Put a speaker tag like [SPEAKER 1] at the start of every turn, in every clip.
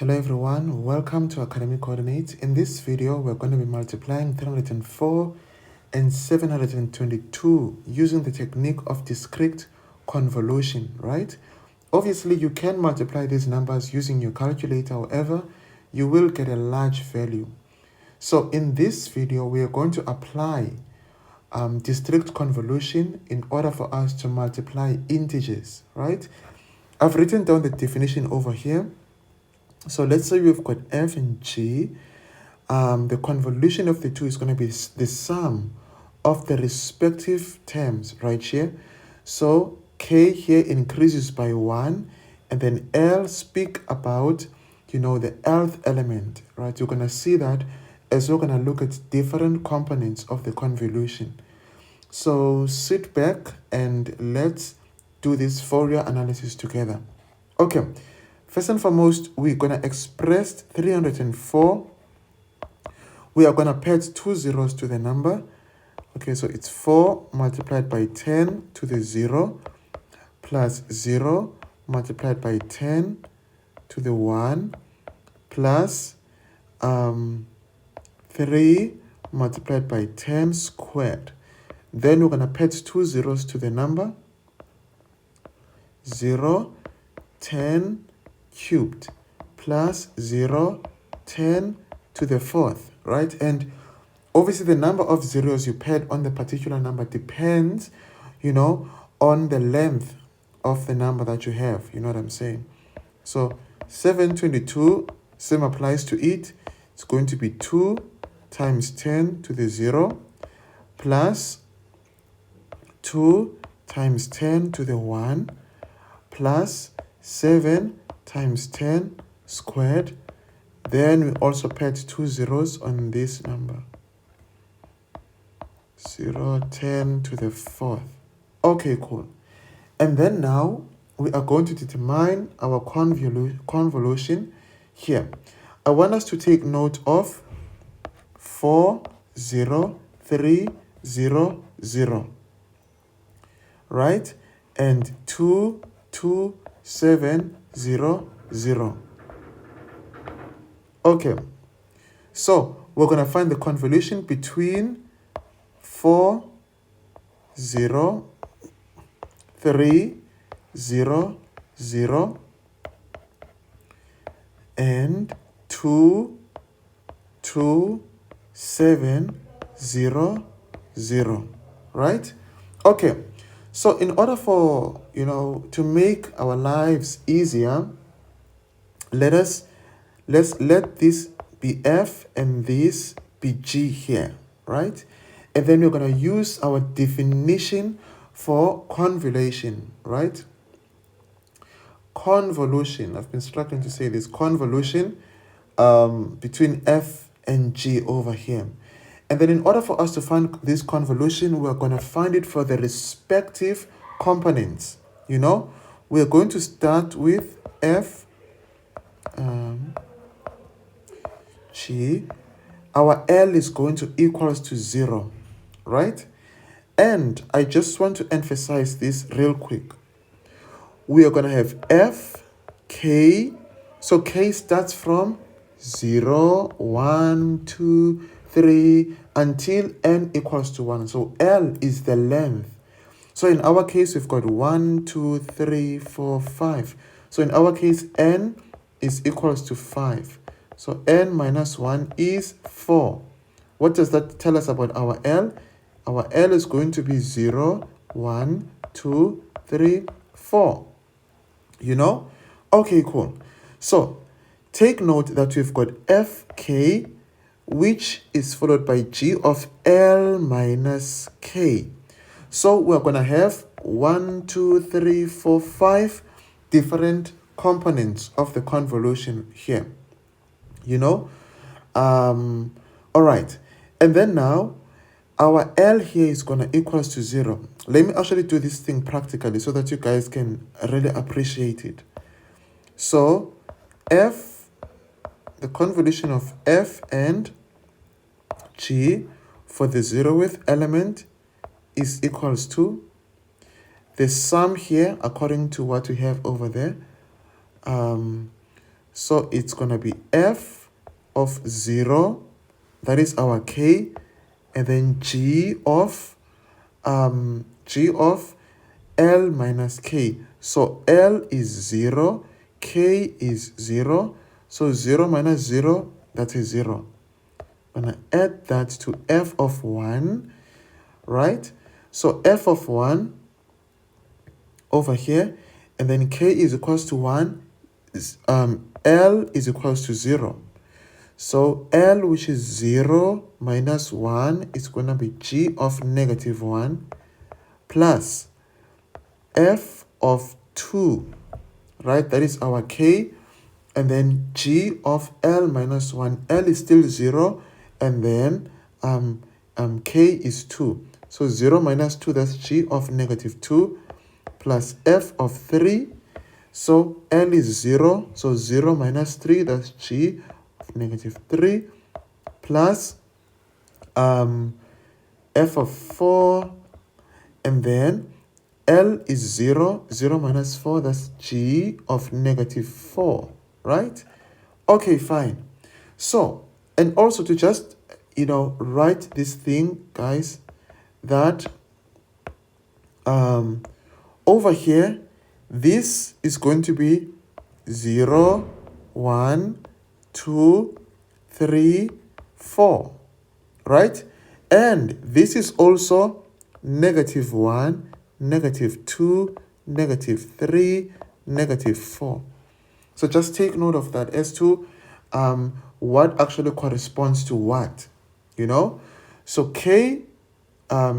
[SPEAKER 1] Hello everyone, welcome to Academic Coordinates. In this video, we're going to be multiplying 304 and 722 using the technique of discrete convolution, right? Obviously, you can multiply these numbers using your calculator, however, you will get a large value. So in this video, we are going to apply discrete convolution in order for us to multiply integers, right? I've written down the definition over here. So let's say we've got f and g. The convolution of the two is going to be the sum of the respective terms right here. So k here increases by 1, and then L speak about, the nth element, right? You're going to see that as we're going to look at different components of the convolution. So sit back and let's do this Fourier analysis together. Okay. First and foremost, we're going to express 304. We are going to add 2 zeros to the number. Okay, so it's 4 multiplied by 10 to the 0 plus 0 multiplied by 10 to the 1 plus 3 multiplied by 10 squared. Then we're going to add 2 zeros to the number. 0, 10 cubed plus 0, 10 to the 4th, right? And obviously the number of zeros you pad on the particular number depends, on the length of the number that you have. You know what I'm saying? So 722, same applies to it. It's going to be 2 times 10 to the 0 plus 2 times 10 to the 1 plus 7 times 10 squared. Then we also put 2 zeros on this number. 0, 10 to the 4th. Okay, cool. And then now we are going to determine our convolution here. I want us to take note of 4, 0, 3, 0, 0. Right? And 2, 2, 7, 0, 0. Okay, so we're going to find the convolution between 4, 0, 3, 0, 0 and 2, 2, 7, 0, 0, right? Okay. So in order for, to make our lives easier, let's let this be F and this be G here, right? And then we're going to use our definition for convolution, right? Convolution, I've been struggling to say this, convolution between F and G over here. And then in order for us to find this convolution, we're going to find it for the respective components. We're going to start with F, G. Our L is going to equals to 0, right? And I just want to emphasize this real quick. We are going to have F, K. So K starts from 0, 1, 2, 3 until n equals to 1. So L is the length. So in our case, we've got 1, 2, 3, 4, 5. So in our case, n is equals to 5. So n minus 1 is 4. What does that tell us about our L? Our L is going to be 0, 1, 2, 3, 4. Okay, cool. So take note that we've got Fk, which is followed by G of L minus K. So we're going to have 1, 2, 3, 4, 5 different components of the convolution here. All right. And then now, our L here is going to equals to 0. Let me actually do this thing practically so that you guys can really appreciate it. So, F, the convolution of F and G for the 0th element is equals to the sum here, according to what we have over there, So it's going to be f of 0, that is our k, and then g of L minus k. So L is 0, k is 0, so 0 minus 0, that is 0. I'm going to add that to f of 1, right? So f of 1 over here, and then k is equals to 1, L is equals to 0. So L, which is 0 minus 1, is going to be g of negative 1 plus f of 2, right? That is our k. And then g of L minus 1. L is still 0, and then k is 2. So 0 minus 2, that's g of negative 2 plus f of 3. So L is 0, so 0 minus 3, that's g of negative 3 plus f of 4, and then L is 0, 0 minus 4, that's g of negative 4, right? Okay, fine. So, and also to just, write this thing, guys, that over here, this is going to be 0, 1, 2, 3, 4, right? And this is also negative 1, negative 2, negative 3, negative 4. So just take note of that as to what actually corresponds to what, So k,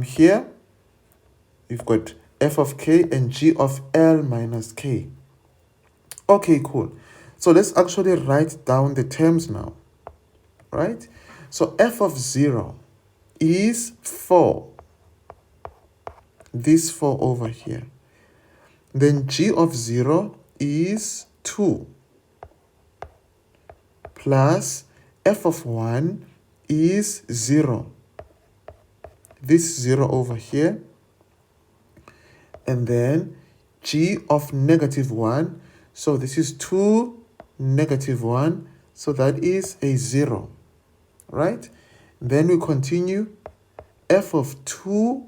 [SPEAKER 1] here, you've got f of k and g of L minus k. Okay, cool. So let's actually write down the terms now, right? So f of 0 is 4. This 4 over here. Then g of 0 is 2 plus f of 1 is 0. This 0 over here. And then g of negative 1. So this is 2, negative 1. So that is a 0, right? Then we continue. F of 2.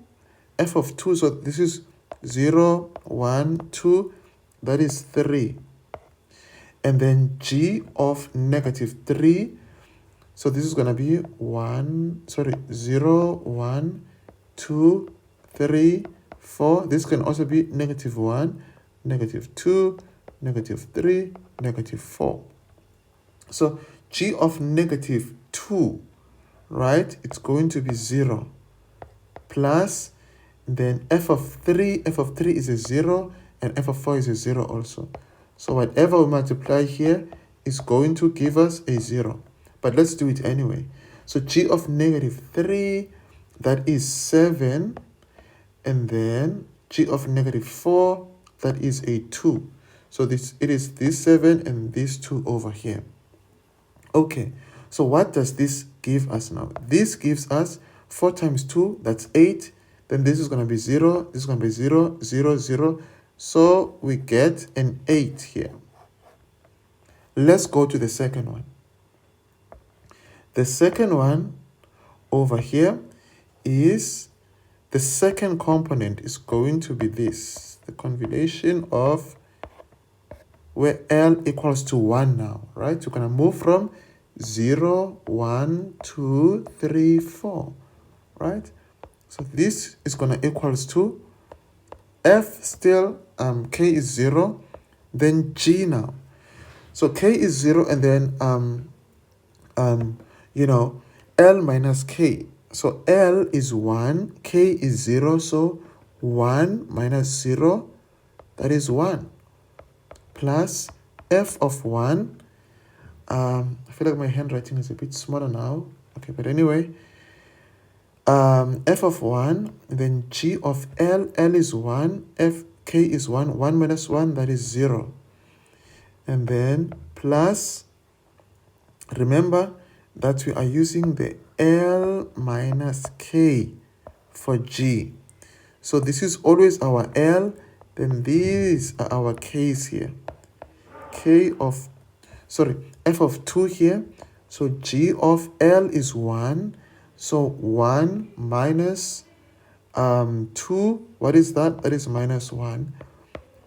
[SPEAKER 1] So this is 0, 1, 2. That is 3. And then g of negative 3. So this is going to be 0, 1, 2, 3, 4. This can also be negative 1, negative 2, negative 3, negative 4. So g of negative 2, right? It's going to be 0 plus, then f of 3 is a 0, and f of 4 is a 0 also. So whatever we multiply here is going to give us a 0. But let's do it anyway. So g of negative 3, that is 7. And then g of negative 4, that is a 2. So it is this 7 and this 2 over here. Okay, so what does this give us now? This gives us 4 times 2, that's 8. Then this is going to be 0, this is going to be 0, 0, 0. So we get an 8 here. Let's go to the second one. The second one over here is, the second component is going to be this, the convolution of where L equals to 1 now, right? We're going to move from 0, 1, 2, 3, 4, right? So this is going to equals to F still, K is 0, then G now. So K is 0, and then, L minus K. So L is 1, K is 0, so 1 minus 0, that is 1. Plus F of 1, I feel like my handwriting is a bit smaller now. Okay, but anyway, F of 1, then G of L, L is 1, K is 1, 1 minus 1, that is 0. And then plus, remember that we are using the L minus K for G. So this is always our L, then these are our K's here. K of, f of 2 here. So g of L is 1. So 1 minus 2, what is that? That is minus 1.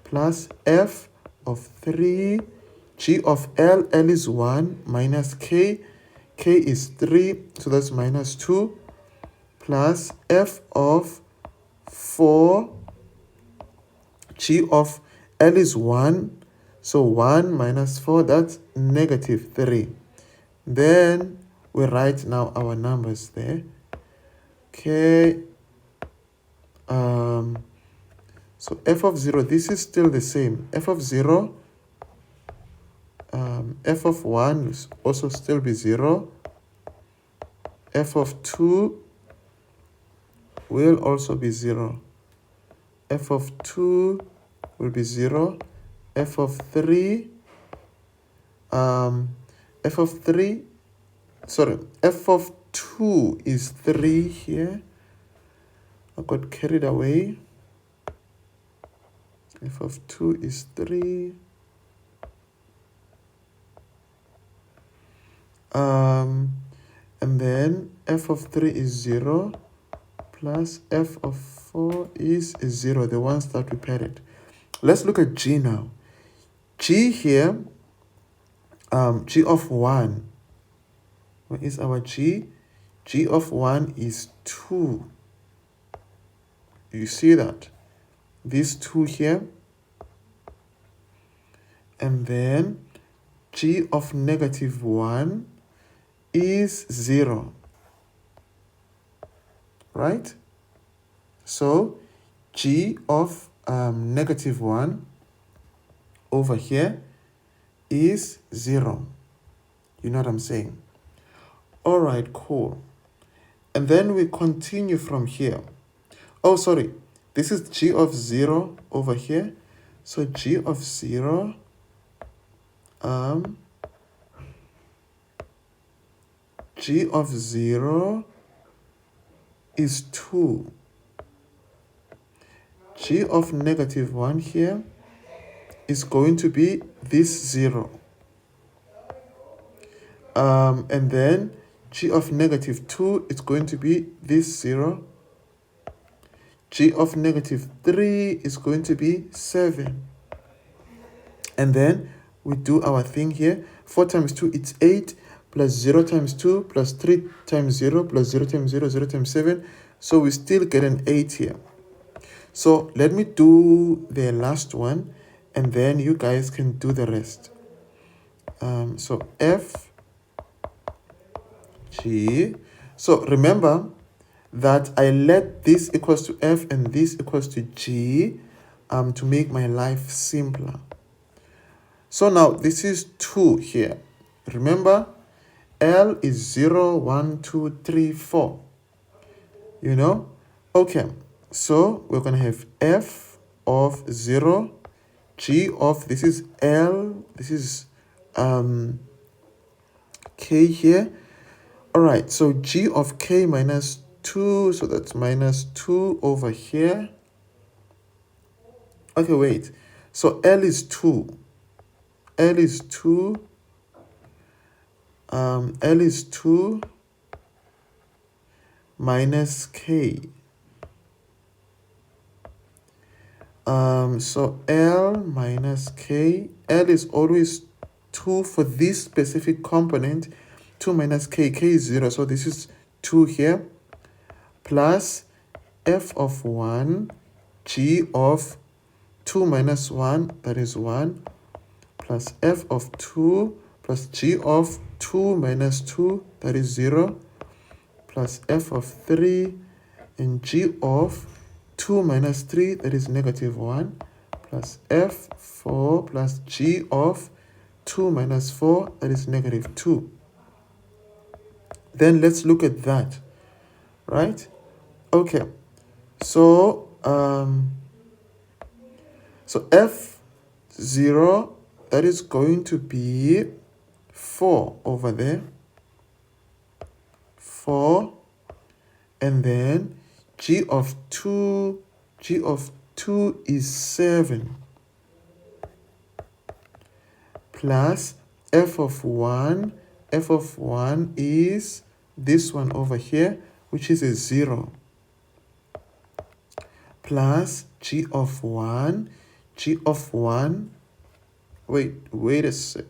[SPEAKER 1] Plus f of 3, g of L, L is 1, minus k, k is 3, so that's minus 2, plus f of 4, g of L is 1, so 1 minus 4, that's negative 3. Then we write now our numbers there. Okay. So f of 0, this is still the same. F of 0, f of 1 will also still be 0. F of 2 will also be 0. F of 2 will be 0. F of 3, f of 2 is 3 here. I got carried away. F of 2 is 3. And then f of 3 is 0 plus f of 4 is 0, the ones that we paired. Let's look at g now. G here, g of 1. What is our g? G of 1 is 2. You see that? These 2 here. And then g of negative 1 is 0. Right? So g of negative 1 over here is 0. You know what I'm saying? All right, cool. And then we continue from here. Oh, sorry. This is g of 0 over here. So g of 0 g of 0 is 2. G of negative 1 here is going to be this 0. And then g of negative 2 is going to be this 0. G of negative 3 is going to be 7. And then we do our thing here. 4 times 2, it's 8, plus 0 times 2, plus 3 times 0, plus 0 times 0, 0 times 7. So we still get an 8 here. So let me do the last one, and then you guys can do the rest. So f g. So remember that I let this equals to f and this equals to g to make my life simpler. So now this is 2 here. Remember, L is 0, 1, 2, 3, 4. You know? Okay, so we're going to have f of 0, g of, this is L, this is k here. All right, so g of k minus 2, so that's minus 2 over here. Okay, wait. So L is 2. L is 2. L is 2 minus k. So L minus k. L is always 2 for this specific component. 2 minus k. K is 0. So this is 2 here. Plus f of 1. G of 2 minus 1. That is 1. Plus f of 2. Plus g of 2 minus 2. That is 0. Plus f of 3. And g of 2 minus 3, that is negative 1, plus f4 plus g of 2 minus 4, that is negative 2. Then let's look at that, right? Okay, so so f0, that is going to be 4 over there, 4, and then g of 2 is 7, plus f of 1 is this one over here, which is a 0, plus g of 1, wait a sec,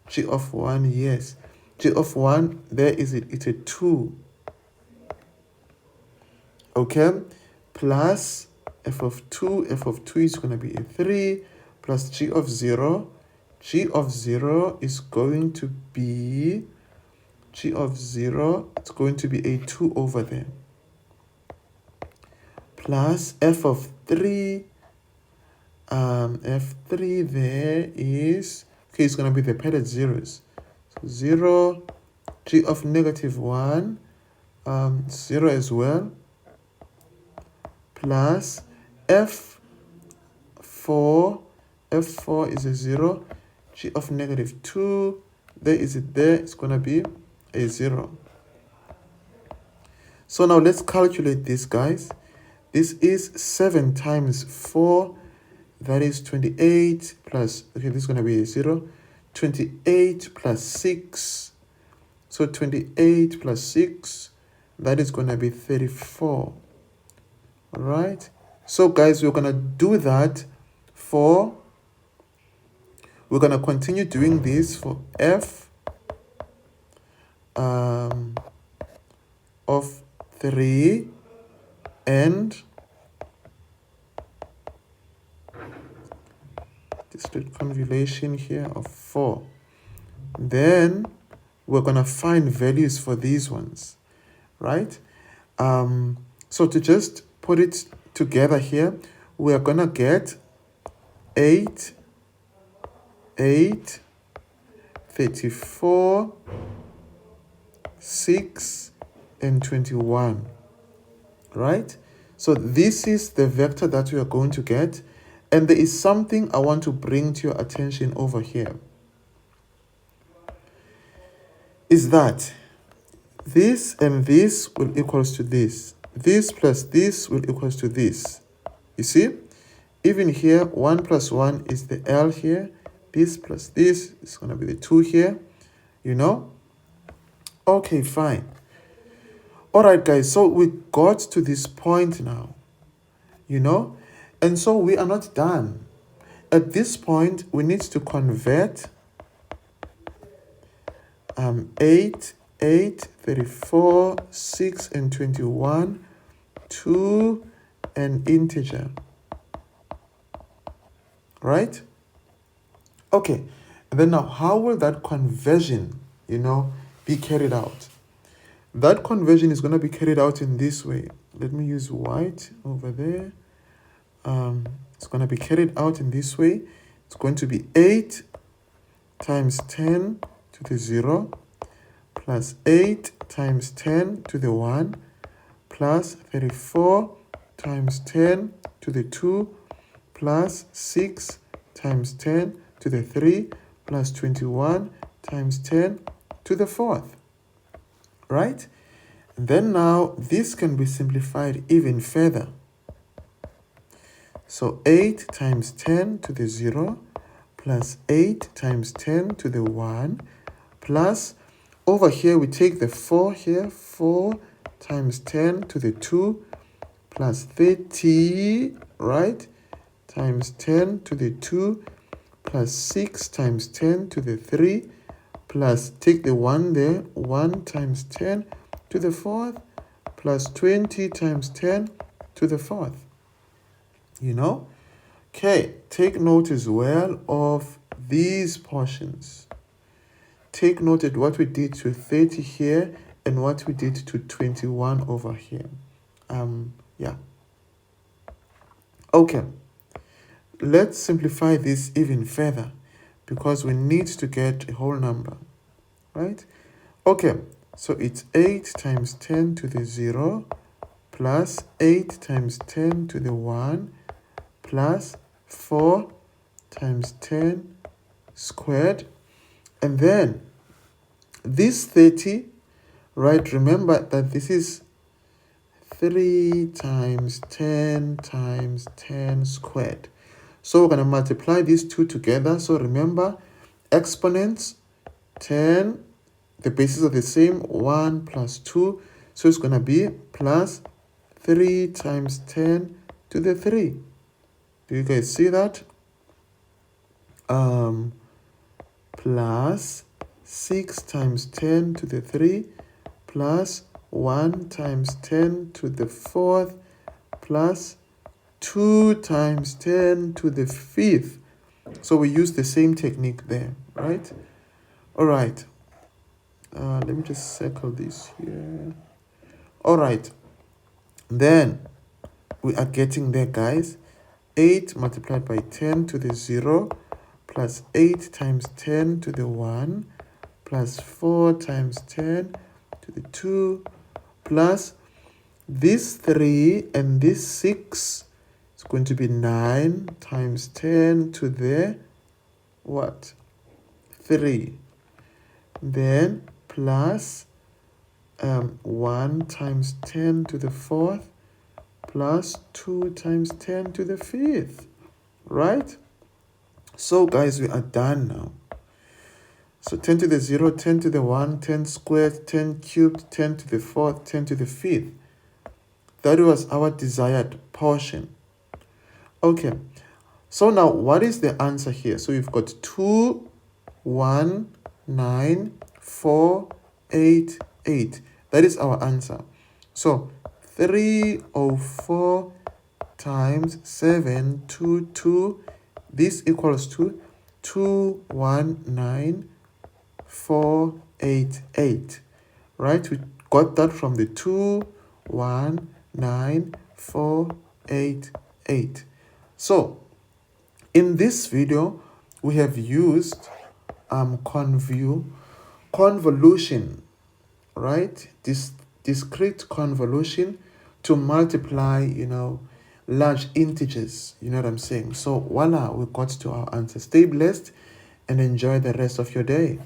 [SPEAKER 1] g of 1, yes, g of 1, there is it, it's a 2, okay, plus f of 2 is going to be a 3, plus g of 0 is going to be, it's going to be a 2 over there, plus f of 3, f3 there is, okay, it's going to be the padded zeros, so 0, g of negative 1, 0 as well, plus f4 is a 0, g of negative 2, there is it there, it's going to be a 0. So now let's calculate this, guys. This is 7 times 4, that is 28 plus, okay, this is going to be a 0, 28 plus 6, so 28 plus 6, that is going to be 34. All right, so guys, we're going to do that for, we're going to continue doing this for f of 3 and discrete convolution here of 4. Then we're going to find values for these ones, right? So to just put it together here, we're going to get 8, 34, 6, and 21, right? So this is the vector that we are going to get. And there is something I want to bring to your attention over here. Is that this and this will equals to this. This plus this will equals to this. You see? Even here, 1 plus 1 is the L here. This plus this is going to be the 2 here. You know? Okay, fine. All right, guys. So we got to this point now. You know? And so we are not done. At this point, we need to convert 8, 34, 6, and 21 to an integer. Right? Okay. And then now, how will that conversion, you know, be carried out? That conversion is going to be carried out in this way. Let me use white over there. It's going to be carried out in this way. It's going to be 8 times 10 to the 0 plus 8 times 10 to the 1 plus 34 times 10 to the 2 plus 6 times 10 to the 3 plus 21 times 10 to the 4th. Right? And then now this can be simplified even further. So 8 times 10 to the 0 plus 8 times 10 to the 1 plus, over here we take the 4 here, 4 times 10 to the 2 plus 30, right, times 10 to the 2 plus 6 times 10 to the 3 plus, take the 1 there, 1 times 10 to the 4th plus 20 times 10 to the 4th. You know? Okay, take note as well of these portions. Take note of what we did to 30 here and what we did to 21 over here. Yeah. Okay. Let's simplify this even further because we need to get a whole number, right? Okay, so it's 8 times 10 to the 0 plus 8 times 10 to the 1 plus 4 times 10 squared. And then this 30, right, remember that this is 3 times 10 times 10 squared. So we're going to multiply these two together. So remember, exponents, 10, the bases are the same, 1 plus 2, so it's going to be plus 3 times 10 to the 3. Do you guys see that? Plus 6 times 10 to the 3 plus 1 times 10 to the 4th plus 2 times 10 to the 5th. So we use the same technique there, right? All right. Let me just circle this here. All right. Then we are getting there, guys. 8 multiplied by 10 to the 0 plus 8 times 10 to the 1 plus 4 times 10 to the 2 plus this 3 and this 6 is going to be 9 times 10 to the what? 3. Then plus 1 times 10 to the 4th plus 2 times 10 to the 5th, right? So guys, we are done now. So 10 to the 0, 10 to the 1, 10 squared, 10 cubed, 10 to the 4th, 10 to the 5th. That was our desired portion. Okay, so now what is the answer here? So we've got 2, 1, 9, 4, 8, 8. That is our answer. So 304 times 7, 2, 2. This equals to 219,488. Right? We got that from the 219,488. So in this video, we have used convolution, right? This discrete convolution to multiply, large integers. You know what I'm saying? So voila, we got to our answer. Stay blessed and enjoy the rest of your day.